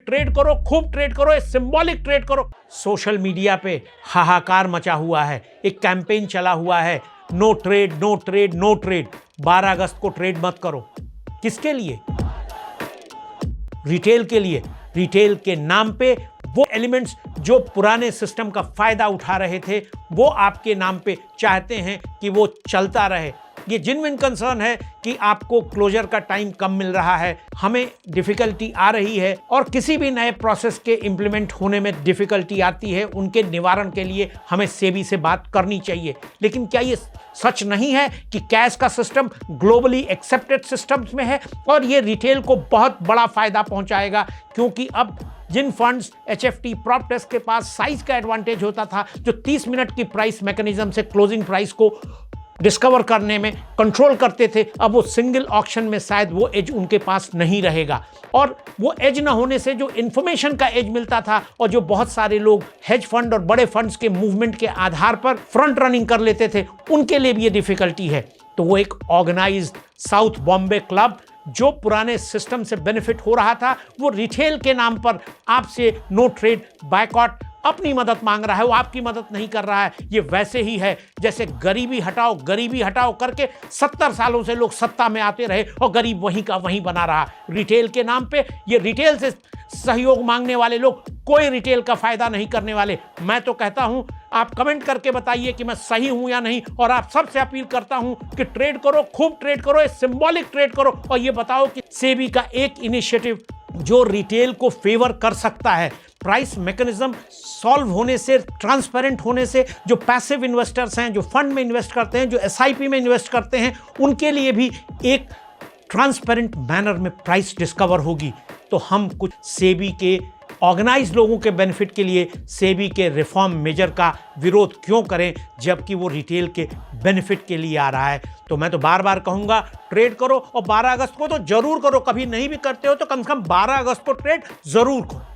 Trade करो, खूब trade करो, सिंबॉलिक ट्रेड करो। सोशल मीडिया पे हाहाकार मचा हुआ है, एक कैंपेन चला हुआ है, no trade no trade no trade. 12 अगस्त को ट्रेड मत करो। किसके लिए? रिटेल के लिए। रिटेल के नाम पे वो एलिमेंट्स जो पुराने सिस्टम का फायदा उठा रहे थे, वो आपके नाम पे चाहते हैं कि वो चलता रहे। ये जेन्युइन कंसर्न है कि आपको क्लोजर का टाइम कम मिल रहा है, हमें डिफिकल्टी आ रही है, और किसी भी नए प्रोसेस के इंप्लीमेंट होने में डिफिकल्टी आती है। उनके निवारण के लिए हमें सेबी से बात करनी चाहिए। लेकिन क्या ये सच नहीं है कि कैश का सिस्टम ग्लोबली एक्सेप्टेड सिस्टम्स में है और ये रिटेल को बहुत बड़ा फायदा पहुंचाएगा? क्योंकि अब जिन फंड्स HFT प्रॉप टेस्ट के पास साइज का एडवांटेज होता था, जो 30 मिनट की प्राइस मैकेनिज्म से क्लोजिंग प्राइस को डिस्कवर करने में कंट्रोल करते थे, अब वो सिंगल ऑक्शन में शायद वो एज उनके पास नहीं रहेगा। और वो एज ना होने से जो इंफॉर्मेशन का एज मिलता था और जो बहुत सारे लोग हेज फंड और बड़े फंड्स के मूवमेंट के आधार पर फ्रंट रनिंग कर लेते थे, उनके लिए भी ये डिफिकल्टी है। तो वो एक ऑर्गेनाइज्ड साउथ बॉम्बे क्लब जो पुराने सिस्टम से बेनिफिट हो रहा था, वो रिटेल के नाम पर आपसे नो ट्रेड बायकॉट अपनी मदद मांग रहा है। वो आपकी मदद नहीं कर रहा है। ये वैसे ही है जैसे गरीबी हटाओ करके 70 सालों से लोग सत्ता में आते रहे और गरीब वहीं का वहीं बना रहा। रिटेल के नाम पे ये रिटेल से सहयोग मांगने वाले लोग कोई रिटेल का फायदा नहीं करने वाले। मैं तो कहता हूं, आप कमेंट करके बताइए कि मैं सही हूं या नहीं, और आप सबसे अपील करता हूं कि ट्रेड करो, खूब ट्रेड करो, सिंबॉलिक ट्रेड करो, और ये बताओ कि सेबी का एक इनिशिएटिव जो रिटेल को फेवर कर सकता है, प्राइस मैकेनिज्म सॉल्व होने से, ट्रांसपेरेंट होने से, जो पैसिव इन्वेस्टर्स हैं, जो फंड में इन्वेस्ट करते हैं, जो SIP में इन्वेस्ट करते हैं, उनके लिए भी एक ट्रांसपेरेंट मैनर में प्राइस डिस्कवर होगी। तो हम कुछ सेबी के ऑर्गेनाइज लोगों के बेनिफिट के लिए सेबी के रिफॉर्म मेजर का विरोध क्यों करें, जबकि वो रिटेल के बेनिफिट के लिए आ रहा है? तो मैं तो बार बार कहूंगा, ट्रेड करो, और 12 अगस्त को तो जरूर करो। कभी नहीं भी करते हो तो कम से कम 12 अगस्त को ट्रेड जरूर करो।